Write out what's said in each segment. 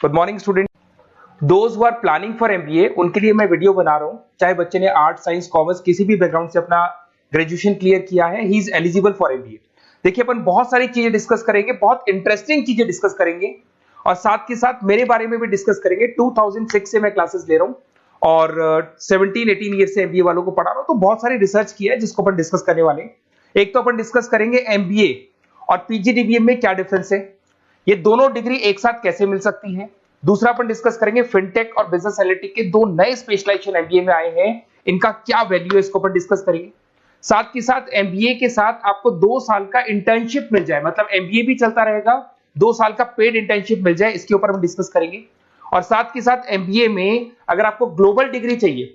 Good morning student. Those who are planning for MBA उनके लिए मैं वीडियो बना रहा हूं। चाहे बच्चे ने आर्ट, साइंस, कॉमर्स किसी भी बैकग्राउंड से अपना ग्रेजुएशन क्लियर किया है, he is eligible for MBA. देखिए अपन बहुत सारी चीजें डिस्कस करेंगे, बहुत इंटरेस्टिंग चीजें डिस्कस करेंगे और साथ के साथ मेरे बारे में भी डिस्कस करेंगे। 2006 से मैं क्लासेस ले रहा हूं और 17-18 ईयर से एमबीए वालों को पढ़ा रहा हूं, तो बहुत सारी रिसर्च की है जिसको अपन डिस्कस करने वाले हैं। एक तो अपन डिस्कस करेंगे एमबीए और पीजीडीबीएम में क्या डिफरेंस है, ये दोनों डिग्री एक साथ कैसे मिल सकती है। दूसरा अपन डिस्कस करेंगे फिनटेक और बिजनेस एनालिटिक के दो नए स्पेशलाइजेशन एमबीए में आए हैं, इनका क्या वैल्यू है, इसको अपन डिस्कस करेंगे। साथ के साथ एमबीए के साथ आपको 2 साल का इंटर्नशिप मिल जाए, मतलब एमबीए भी चलता रहेगा, 2 साल का पेड इंटर्नशिप मिल जाए, इसके ऊपर हम डिस्कस करेंगे। और साथ के साथ एमबीए में अगर आपको ग्लोबल डिग्री चाहिए,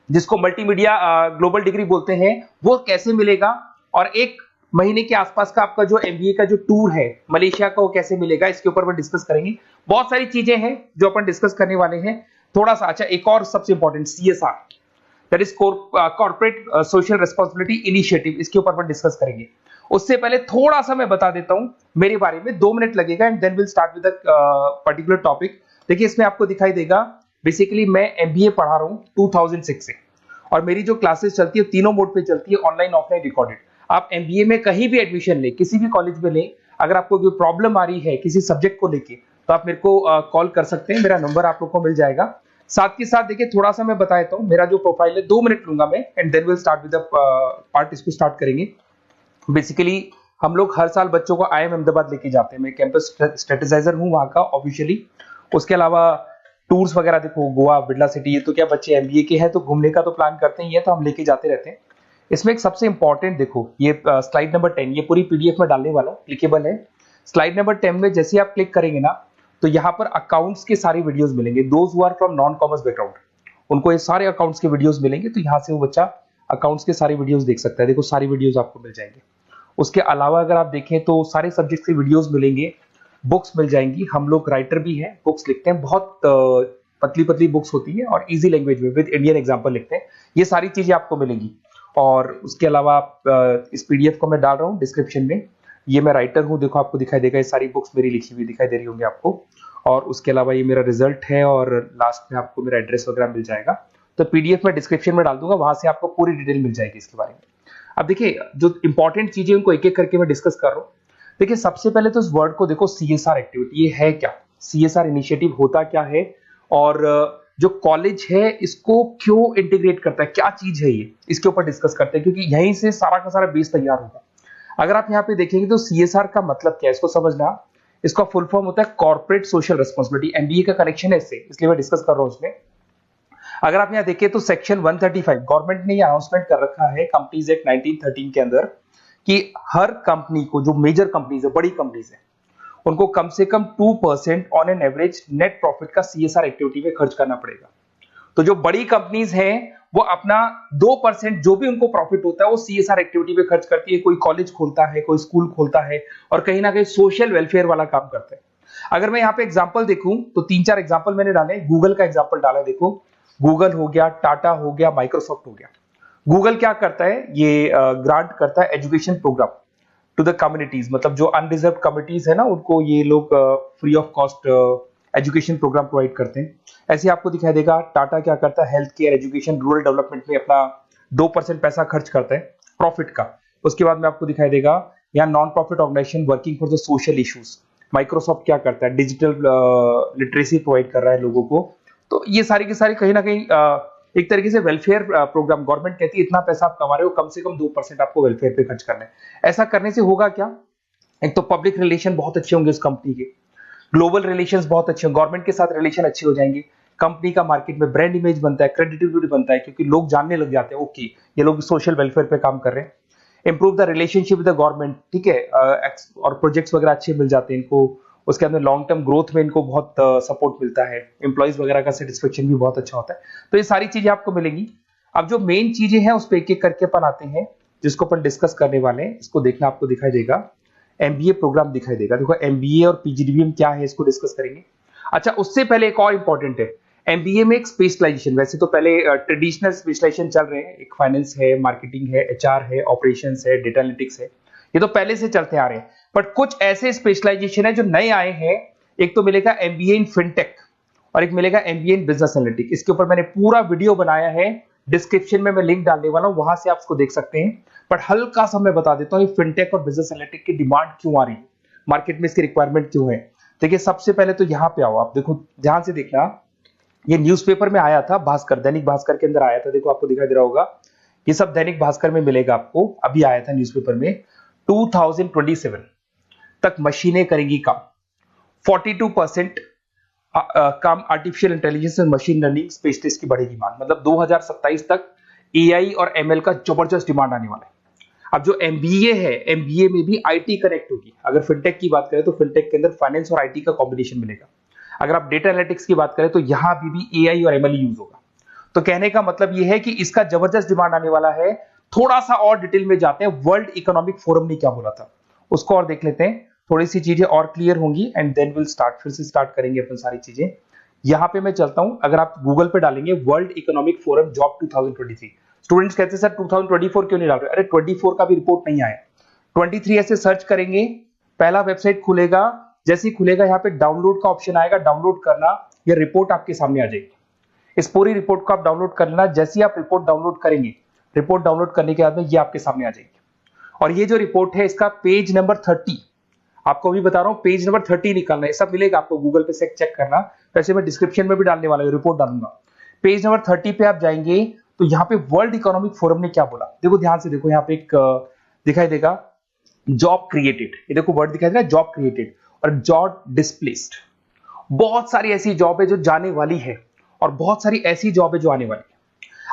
जिसको मल्टीमीडिया ग्लोबल डिग्री बोलते हैं, वो कैसे मिलेगा, और 1 महीने के आसपास का आपका जो एमबीए का जो टूर है मलेशिया का, वो कैसे मिलेगा, इसके ऊपर हम डिस्कस करेंगे। बहुत सारी चीजें हैं जो अपन डिस्कस करने वाले हैं। थोड़ा सा अच्छा, एक और सबसे important CSR, that is corporate social responsibility initiative, इसके ऊपर अपन डिस्कस करेंगे। उससे पहले थोड़ा सा मैं बता देता हूं मेरे बारे में, 2 मिनट लगेगा and then will start with the particular topic. देखिए इसमें आपको दिखाई देगा, बेसिकली मैं एमबीए पढ़ा रहा हूं 2006 से, और मेरी जो क्लासेस चलती है तीनों मोड पे चलती है, ऑनलाइन, ऑफलाइन, रिकॉर्डेड। आप एमबीए में कहीं भी एडमिशन ले, किसी भी कॉलेज में ले, अगर आपको कोई प्रॉब्लम आ रही है किसी सब्जेक्ट को लेके, तो आप मेरे को कॉल कर सकते हैं, मेरा नंबर आप लोग को मिल जाएगा। साथ के साथ देखिए थोड़ा सा मैं बता देता हूँ, मेरा जो प्रोफाइल है 2 मिनट लूंगा मैं and then will start with the part, इसको स्टार्ट करेंगे। बेसिकली हम लोग हर साल बच्चों को आईएम अहमदाबाद लेके जाते हैं, मैं कैंपस स्ट्रेटेजाइजर हूँ वहाँ का ऑफिशियली। उसके अलावा टूर्स वगैरह, देखो गोवा, बिरला सिटी, ये तो क्या बच्चे एमबीए के हैं तो घूमने का तो प्लान करते ही है, तो हम लेके जाते रहते हैं। इसमें एक सबसे इंपॉर्टेंट देखो, ये स्लाइड नंबर 10, ये पूरी पीडीएफ में डालने वाला हूं, क्लिकेबल है। स्लाइड नंबर 10 में जैसे आप क्लिक करेंगे ना, तो यहाँ पर अकाउंट्स के सारी वीडियोस मिलेंगे। Those who are from non commerce background, उनको ये सारे अकाउंट्स के वीडियोस मिलेंगे, तो यहाँ से वो बच्चा अकाउंट्स के सारी वीडियोस देख सकता है। देखो सारी वीडियोस आपको मिल जाएंगे। उसके अलावा अगर आप देखें तो सारे सब्जेक्ट के वीडियोस मिलेंगे, बुक्स मिल जाएंगी। हम लोग राइटर भी हैं, बुक्स लिखते हैं, बहुत पतली पतली बुक्स होती है और इजी लैंग्वेज में विद इंडियन एग्जांपल लिखते हैं। ये सारी चीजें आपको मिलेंगी। और उसके अलावा आप इस पीडीएफ को मैं डाल रहा हूँ डिस्क्रिप्शन में, ये मैं राइटर हूँ, देखो आपको दिखाई देगा, ये सारी बुक्स मेरी लिखी हुई दिखाई दे रही होंगी आपको। और उसके अलावा ये मेरा रिजल्ट है और लास्ट में आपको मेरा एड्रेस वगैरह मिल जाएगा। तो पीडीएफ में डिस्क्रिप्शन में डाल दूंगा, वहां से आपको पूरी डिटेल मिल जाएगी इसके बारे में। अब देखिए जो इंपॉर्टेंट चीजें उनको एक एक करके मैं डिस्कस कर रहा हूँ। देखिए सबसे पहले तो इस वर्ड को देखो, सीएसआर एक्टिविटी, ये है क्या, सीएसआर इनिशिएटिव होता क्या है, और जो कॉलेज है इसको क्यों इंटीग्रेट करता है, क्या चीज है ये, इसके ऊपर डिस्कस करते हैं, क्योंकि यहीं से सारा का सारा बेस तैयार होगा। अगर आप यहाँ पे देखेंगे तो सीएसआर का मतलब क्या है, इसको समझना। इसका फुल फॉर्म होता है कॉर्पोरेट सोशल रिस्पांसिबिलिटी। एमबीए का कनेक्शन है इससे, इसलिए मैं डिस्कस कर रहा हूँ उसमें। अगर आप यहाँ देखें तो सेक्शन 135, गवर्नमेंट ने ये अनाउंसमेंट कर रखा है कंपनीज एक्ट 1913 के अंदर, कि हर कंपनी को, जो मेजर कंपनीज है, बड़ी कंपनीज है, उनको कम से कम 2% on an average net profit का सीएसआर एक्टिविटी में खर्च करना पड़ेगा। तो जो बड़ी कंपनीज हैं वो अपना 2% जो भी उनको प्रॉफिट होता है वो सीएसआर एक्टिविटी पे खर्च करती है। कोई कॉलेज खोलता है, कोई स्कूल खोलता है, और कहीं ना कहीं सोशल वेलफेयर वाला काम करता है। अगर मैं यहाँ पे एग्जांपल देखूं तो 3-4 एग्जांपल मैंने डाले। गूगल का एग्जांपल डाला, देखो गूगल हो गया, टाटा हो गया, माइक्रोसॉफ्ट हो गया। गूगल क्या करता है, ये ग्रांट करता है education program to the communities, मतलब जो अनरिजर्व कम्युनिटीज है ना, उनको ये लोग free of cost education program provide करते हैं। ऐसे आपको दिखाई देगा टाटा क्या करता है, health care, education, rural development में अपना 2% पैसा खर्च करता है प्रॉफिट का। उसके बाद में आपको दिखाई देगा यहाँ non profit organization working for the social issues. Microsoft क्या करता है, डिजिटल लिटरेसी प्रोवाइड कर रहा है लोगों को। तो ये सारी की सारी कहीं ना कहीं एक तरीके से वेलफेयर प्रोग्राम, गवर्नमेंट कहती है इतना पैसा आप कमा रहे हो, कम से कम 2% आपको वेलफेयर पे खर्च करना है। ऐसा करने से होगा क्या, एक तो पब्लिक रिलेशन बहुत अच्छे होंगे उस कंपनी के, ग्लोबल रिलेशंस बहुत अच्छे होंगे, गवर्नमेंट के साथ रिलेशन अच्छे हो जाएंगे, कंपनी का मार्केट में ब्रांड इमेज बनता है, क्रेडिबिलिटी बनता है, क्योंकि लोग जानने लग जाते हैं ओके ये लोग सोशल वेलफेयर पे काम कर रहे हैं। Improve the relationship with the government, ठीक है, और प्रोजेक्ट्स वगैरह अच्छे मिल जाते हैं इनको। उसके अंदर लॉन्ग टर्म ग्रोथ में इनको बहुत सपोर्ट मिलता है, एम्प्लॉइज वगैरह का सेटिस्फेक्शन भी बहुत अच्छा होता है। तो ये सारी चीजें आपको मिलेंगी। अब जो मेन चीजें हैं उस पर एक एक करके अपन आते हैं, जिसको अपन डिस्कस करने वाले हैं। इसको देखना, आपको दिखाई देगा एमबीए प्रोग्राम दिखाई देगा। देखो एमबीए और पीजीडीबीएम क्या है, इसको डिस्कस करेंगे। अच्छा, उससे पहले एक और इंपॉर्टेंट है, एमबीए में एक स्पेशलाइजेशन, वैसे तो पहले ट्रेडिशनल स्पेशलाइजेशन चल रहे हैं, एक फाइनेंस है, मार्केटिंग है, एचआर है, ऑपरेशंस है, डेटा एनालिटिक्स है, ये तो पहले से चलते आ रहे हैं। बट कुछ ऐसे स्पेशलाइजेशन है जो नए आए हैं, एक तो मिलेगा एमबीए इन फिनटेक और एक मिलेगा एमबीए इन बिजनेस एनालिटिक्स। इसके ऊपर मैंने पूरा वीडियो बनाया है, डिस्क्रिप्शन में मैं लिंक डालने वाला हूं, वहां से आप उसको देख सकते हैं। बट हल्का सा मैं बता देता हूं फिनटेक और बिजनेस एनालिटिक्स की डिमांड क्यों आ रही है, मार्केट में इसकी रिक्वायरमेंट क्यों है। देखिए सबसे पहले तो यहाँ पे आओ, आप देखो ध्यान से देखना, ये न्यूज़पेपर में आया था, भास्कर, दैनिक भास्कर के अंदर आया था, देखो आपको दिखाई दे रहा होगा, ये सब दैनिक भास्कर में मिलेगा आपको, अभी आया था न्यूज़पेपर में। 2027 तक मशीनें करेंगी काम, 42% काम आर्टिफिशियल इंटेलिजेंस और मशीन लर्निंग स्पेशलिस्ट की बढ़ेगी मांग। मतलब 2027 तक एआई और एमएल का जबरदस्त डिमांड आने वाला है। अब जो एमबीए है, एमबीए में भी आईटी कनेक्ट होगी। अगर फिनटेक की बात करें तो फिनटेक के अंदर फाइनेंस और आईटी का कॉम्बिनेशन मिलेगा। अगर आप डेटा एनालिटिक्स की बात करें तो यहां भी एआई और एमएल यूज होगा। तो कहने का मतलब यह है कि इसका जबरदस्त डिमांड आने वाला है। थोड़ा सा और डिटेल में जाते हैं, वर्ल्ड इकोनॉमिक फोरम ने क्या बोला था उसको और देख लेते हैं, थोड़ी सी चीजें और क्लियर होंगी एंड देन विल स्टार्ट, फिर से स्टार्ट करेंगे अपन सारी चीजें। यहां पे मैं चलता हूं, अगर आप गूगल पे डालेंगे world economic forum job 2023, students कहते हैं सर 2024 क्यों नहीं डाल रहे, अरे 24 का भी रिपोर्ट नहीं आया, 23 ऐसे सर्च करेंगे, पहला वेबसाइट खुलेगा, जैसे ही खुलेगा यहाँ पे डाउनलोड का ऑप्शन आएगा, डाउनलोड करना, ये रिपोर्ट आपके सामने आ जाएगी। इस पूरी रिपोर्ट को आप डाउनलोड कर लेना, जैसे ही आप रिपोर्ट डाउनलोड करेंगे, रिपोर्ट डाउनलोड करने के बाद में ये आपके सामने आ जाएगी। और ये जो रिपोर्ट है इसका पेज नंबर 30, आपको भी बता रहा हूं पेज नंबर 30 निकालना है, सब मिलेगा आपको गूगल पे से चेक करना, वैसे मैं डिस्क्रिप्शन में भी डालने वाला हूं, रिपोर्ट डालूंगा। पेज नंबर 30 पे आप जाएंगे तो यहाँ पे वर्ल्ड इकोनॉमिक फोरम ने क्या बोला, देखो ध्यान से देखो, यहाँ पे एक दिखाई देगा जॉब क्रिएटेड, ये देखो वर्ड दिखाई दे रहा है जॉब क्रिएटेड और जॉब डिस्प्लेस्ड। बहुत सारी ऐसी जॉब है जो जाने वाली है और बहुत सारी ऐसी जॉब है जो आने वाली है।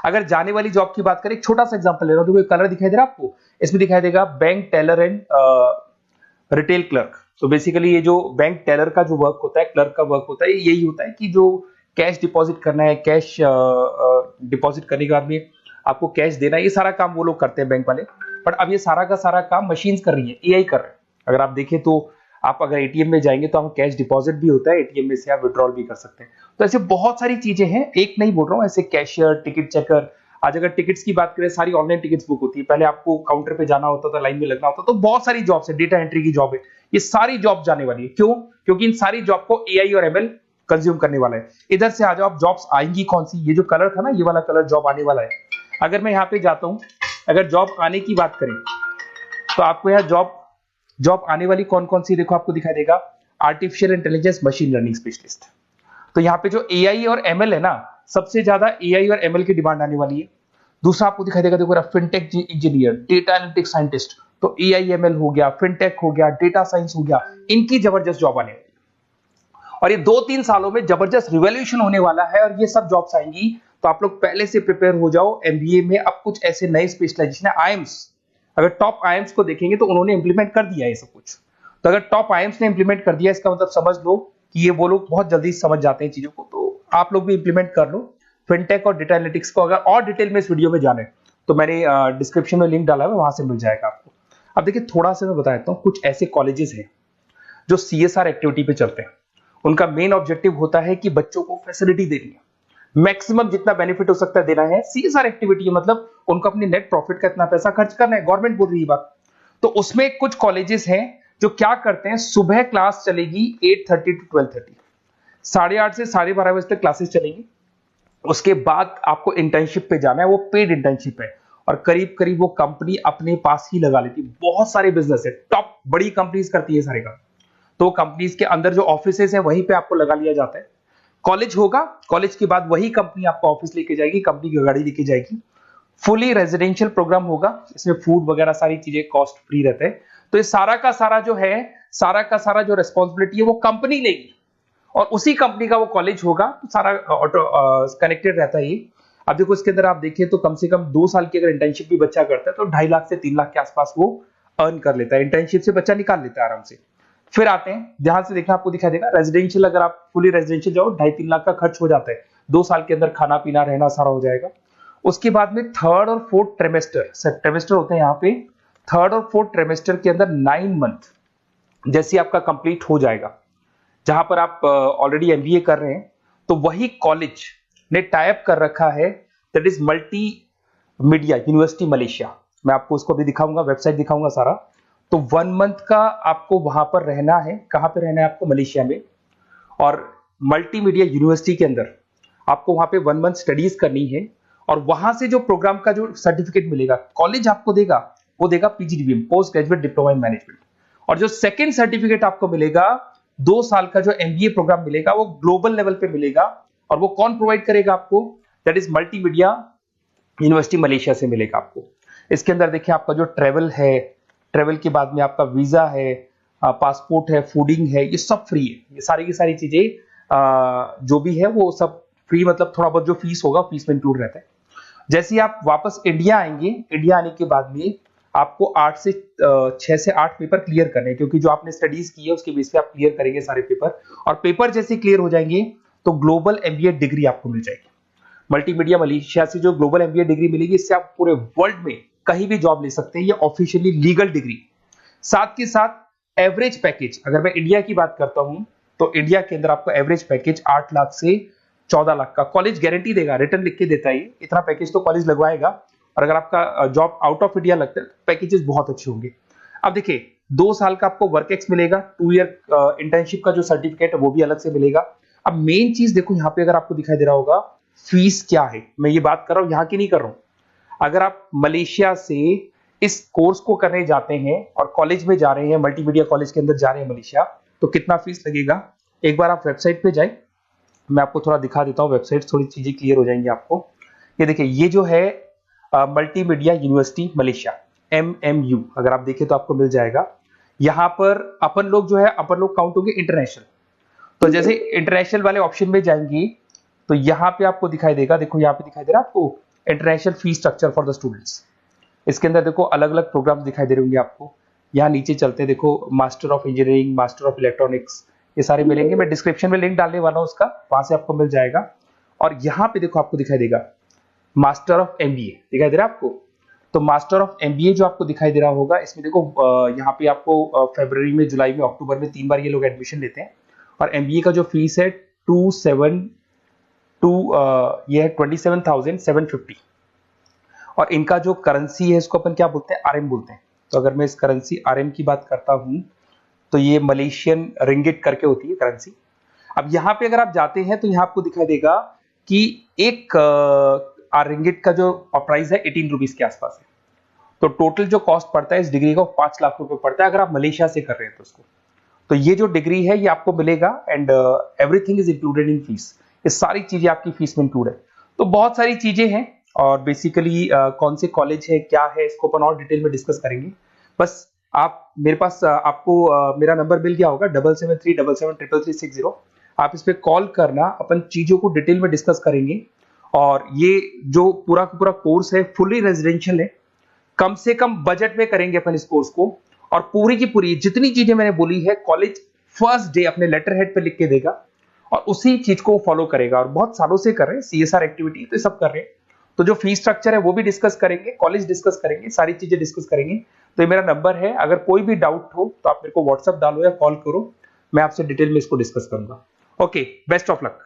अगर जाने वाली जॉब की बात करें, एक छोटा सा एग्जांपल ले रहा हूं, देखो कलर दिखाई दे रहा है आपको, इसमें दिखाई देगा bank teller and retail clerk. तो बेसिकली ये जो बैंक टेलर का जो वर्क होता है, क्लर्क का वर्क होता है, यही होता है कि जो कैश डिपॉजिट करना है, कैश डिपॉजिट करने के बाद में आपको कैश देना है, ये सारा काम वो लोग करते हैं बैंक वाले। बट अब ये सारा का सारा काम मशीन्स कर रही है, एआई कर रहे हैं। अगर आप देखें तो आप अगर एटीएम में जाएंगे तो आप कैश डिपॉजिट भी होता है, एटीएम में से आप विड्रॉल भी कर सकते हैं। तो ऐसे बहुत सारी चीजें हैं, एक नहीं बोल रहा हूँ, ऐसे कैशियर, टिकट चेकर, आज अगर टिकट्स की बात करें सारी ऑनलाइन टिकट्स बुक होती है, पहले आपको काउंटर पे जाना होता था, लाइन में लगना होता, तो बहुत सारी जॉब्स है, डेटा एंट्री की जॉब है, ये सारी जॉब जाने वाली है। क्यों? क्योंकि इन सारी जॉब को एआई और एमएल कंज्यूम करने वाला है। इधर से आ जाओ, आप जॉब्स आएंगी कौन सी, ये जो कलर था ना, ये वाला कलर जॉब आने वाला है। अगर मैं यहाँ पे जाता हूँ, अगर जॉब आने की बात करें तो आपको यहाँ जॉब आने वाली कौन कौन सी, देखो आपको दिखाई देगा artificial intelligence machine learning specialist. तो यहाँ पे जो एआई और एमएल है ना, सबसे ज्यादा एआई और एमएल की डिमांड आने वाली है। दूसरा आपको दिखाई देगा, देखो fintech engineer, data analytics scientist, तो एआई एमएल हो गया, फिनटेक हो गया, डेटा साइंस हो गया, इनकी जबरदस्त जॉब आने वाली है। और ये 2-3 सालों में जबरदस्त रिवॉल्यूशन होने वाला है और ये सब जॉब्स आएंगी। तो आप लोग पहले से प्रिपेयर हो जाओ। एमबीए में अब कुछ ऐसे नए स्पेशलाइजेशन है, आईएम्स, अगर टॉप आईएम्स को देखेंगे तो उन्होंने इंप्लीमेंट कर दिया है सब कुछ। तो अगर टॉप आईएम्स ने इंप्लीमेंट कर दिया, इसका मतलब समझ लो कि ये वो लोग बहुत जल्दी समझ जाते हैं चीजों को, तो आप लोग भी इंप्लीमेंट कर लो फिनटेक और डेटा एनालिटिक्स को। अगर और डिटेल में इस वीडियो में जाने तो मैंने डिस्क्रिप्शन में लिंक डाला है, वहां से मिल जाएगा आपको। अब देखिए थोड़ा सा मैं बता देता हूँ, कुछ ऐसे कॉलेजेस हैं जो सीएसआर एक्टिविटी पे चलते हैं। उनका मेन ऑब्जेक्टिव होता है कि बच्चों को फैसिलिटी देनी है, मैक्सिमम जितना बेनिफिट हो सकता है देना है। सीएसआर एक्टिविटी मतलब उनको अपनी नेट प्रॉफिट का इतना पैसा खर्च करना है, गवर्नमेंट बोल रही है बात। तो उसमें कुछ कॉलेजेस हैं जो क्या करते हैं, सुबह क्लास चलेगी 8:30 to 12:30, 8:30 से 12:30 बजे तक क्लासेस चलेंगी। उसके बाद आपको इंटर्नशिप पे जाना है, वो पेड इंटर्नशिप है और करीब करीब वो कंपनी अपने पास ही लगा लेती है। बहुत सारे बिजनेस है, टॉप बड़ी कंपनीज करती है सारे काम। तो कंपनीज के अंदर जो ऑफिसेज है वहीं पे आपको लगा लिया जाता है। कॉलेज होगा, कॉलेज के बाद वही कंपनी आपको ऑफिस लेके जाएगी, कंपनी की गाड़ी लेके जाएगी। फुली रेजिडेंशियल प्रोग्राम होगा, इसमें फूड वगैरह सारी चीजें कॉस्ट फ्री रहते हैं। तो ये सारा का सारा जो है, सारा का सारा जो रेस्पॉन्सिबिलिटी है वो कंपनी लेगी और उसी कंपनी का वो कॉलेज होगा। तो सारा ऑटो कनेक्टेड रहता है ये। अब देखो इसके अंदर आप देखिए तो कम से कम 2 साल की अगर इंटर्नशिप भी बच्चा करता है तो 2.5 लाख से 3 लाख के आसपास वो अर्न कर लेता है, इंटर्नशिप से बच्चा निकाल लेता है आराम से। फिर आते हैं, ध्यान से देखना, आपको दिखाई देगा रेजिडेंशियल, अगर आप फुली रेजिडेंशियल जाओ 2.5-3 लाख का खर्च हो जाता है, 2 साल के अंदर खाना पीना रहना सारा हो जाएगा। उसके बाद में थर्ड और फोर्थ ट्रेमेस्टर होते हैं यहाँ पे, थर्ड और फोर्थ ट्रेमेस्टर के अंदर 9 मंथ जैसे आपका कंप्लीट हो जाएगा, जहां पर आप ऑलरेडी एमबीए कर रहे हैं, तो वही कॉलेज ने टाइप कर रखा है, that is multi media university Malaysia. मैं आपको उसको भी दिखाऊंगा, वेबसाइट दिखाऊंगा सारा। तो 1 मंथ का आपको वहां पर रहना है, कहां पे रहना है आपको, मलेशिया में। और मल्टीमीडिया यूनिवर्सिटी के अंदर आपको वहां पे 1 मंथ स्टडीज करनी है और वहां से जो प्रोग्राम का जो सर्टिफिकेट मिलेगा कॉलेज आपको देगा, वो देगा PGDBM, post graduate diploma in management. और जो सेकंड सर्टिफिकेट आपको मिलेगा 2 साल का जो एमबीए प्रोग्राम मिलेगा वो ग्लोबल लेवल पे मिलेगा। और वो कौन प्रोवाइड करेगा आपको? That is multimedia university Malaysia से मिलेगा आपको। इसके अंदर देखिए आपका जो ट्रेवल है, ट्रेवल के बाद में आपका वीजा है, पासपोर्ट है, फूडिंग है, ये सब फ्री है। ये सारी की सारी चीजें जो भी है वो सब फ्री, मतलब थोड़ा बहुत जो फीस होगा फीस में इंक्लूड रहता है। जैसे ही आप वापस इंडिया आएंगे, इंडिया आने के बाद में आपको 6 से 8 पेपर क्लियर करने हैं, क्योंकि जो आपने स्टडीज की है उसके बेस पे आप क्लियर करेंगे सारे पेपर। और पेपर जैसे क्लियर हो जाएंगे तो ग्लोबल एमबीए डिग्री आपको मिल जाएगी। मल्टीमीडिया मलेशिया से जो ग्लोबल एमबीए डिग्री मिलेगी, इससे आप पूरे वर्ल्ड में कहीं भी जॉब ले सकते हैं। ये ऑफिशियली लीगल डिग्री। साथ के साथ एवरेज पैकेज, अगर मैं इंडिया की बात करता हूं तो इंडिया के अंदर आपको एवरेज पैकेज 8 लाख से 14 लाख का कॉलेज गारंटी देगा, रिटर्न लिख के देता है। इतना पैकेज तो कॉलेज लगवाएगा। और अगर आपका जॉब आउट ऑफ इंडिया लगता है तो पैकेजेस बहुत अच्छे होंगे। अब देखिए 2 साल का आपको वर्क एक्स मिलेगा, 2 ईयर इंटर्नशिप का जो सर्टिफिकेट है वो भी अलग से मिलेगा। अब मेन चीज देखो यहाँ पे अगर आपको दिखाई दे रहा होगा फीस क्या है, मैं ये बात कर रहा हूं यहाँ की नहीं कर रहा हूं। अगर आप मलेशिया से इस कोर्स को करने जाते हैं और कॉलेज में जा रहे हैं, मल्टीमीडिया कॉलेज के अंदर जा रहे हैं मलेशिया, तो कितना फीस लगेगा? एक बार आप वेबसाइट पे जाए, मैं आपको थोड़ा दिखा देता हूँ, वेबसाइट थोड़ी चीजें क्लियर हो जाएंगी आपको। ये देखिए, ये जो है मल्टीमीडिया यूनिवर्सिटी मलेशिया MMU, अगर आप देखें तो आपको मिल जाएगा। यहाँ पर अपन लोग जो है अपन लोग काउंट होंगे इंटरनेशनल। तो जैसे इंटरनेशनल वाले ऑप्शन में जाएंगे तो यहाँ पे आपको दिखाई देगा, देखो यहाँ पे दिखाई दे रहा है आपको international fees structure for the students. इसके अंदर देखो अलग अलग प्रोग्राम दिखाई दे रहे होंगे आपको। यहाँ नीचे चलते हैं, देखो master of engineering, master of electronics, ये सारे मिलेंगे। मैं डिस्क्रिप्शन में लिंक डालने वाला हूँ उसका, वहां से आपको मिल जाएगा। और यहाँ पे देखो आपको दिखाई देगा मास्टर ऑफ एमबीए, दिखाई दे रहा है आपको। तो मास्टर ऑफ एमबीए जो आपको दिखाई दे रहा होगा, इसमें देखो यहाँ पे आपको फरवरी में, जुलाई में, अक्टूबर में 3 बार ये लोग एडमिशन लेते हैं। और एमबीए का जो फीस है 27,750। और इनका जो करेंसी है इसको अपन क्या बोलते हैं? आरएम बोलते हैं। तो अगर मैं इस करेंसी आरएम की बात करता हूं तो ये मलेशियन रिंगिट करके होती है करेंसी। अब यहाँ पे अगर आप जाते हैं तो यहाँ आपको दिखाई देगा कि एक रिंगिट का जो प्राइस है 18 रुपीज के आसपास है। तो टोटल जो कॉस्ट पड़ता है इस डिग्री का 5 लाख रुपए पड़ता है अगर आप मलेशिया से कर रहे हैं तो उसको। तो ये जो डिग्री है ये आपको मिलेगा and everything is included in fees. ये सारी चीजें आपकी फीस में इंक्लूड है। तो बहुत सारी चीजें हैं और बेसिकली कौन से कॉलेज है, क्या है, इसको अपन और डिटेल में डिस्कस करेंगे। बस आप मेरे पास आपको मेरा नंबर मिल गया होगा 7737773360। आप इस पे कॉल करना, अपन चीजों को डिटेल में डिस्कस करेंगे। और ये जो पूरा का पूरा कोर्स है फुली रेजिडेंशियल है, कम से कम बजट में करेंगे अपन इस कोर्स को। और पूरी की पूरी जितनी चीजें मैंने बोली है कॉलेज फर्स्ट डे अपने लेटर हेड पे लिख के देगा और उसी चीज को फॉलो करेगा। और बहुत सालों से कर रहे हैं सीएसआर एक्टिविटी, तो सब कर रहे हैं। तो जो फीस स्ट्रक्चर है वो भी डिस्कस करेंगे, कॉलेज डिस्कस करेंगे, सारी चीजें डिस्कस करेंगे। तो ये मेरा नंबर है, अगर कोई भी डाउट हो तो आप मेरे को व्हाट्सएप डालो या कॉल करो, मैं आपसे डिटेल में इसको डिस्कस करूंगा। Okay, best of luck.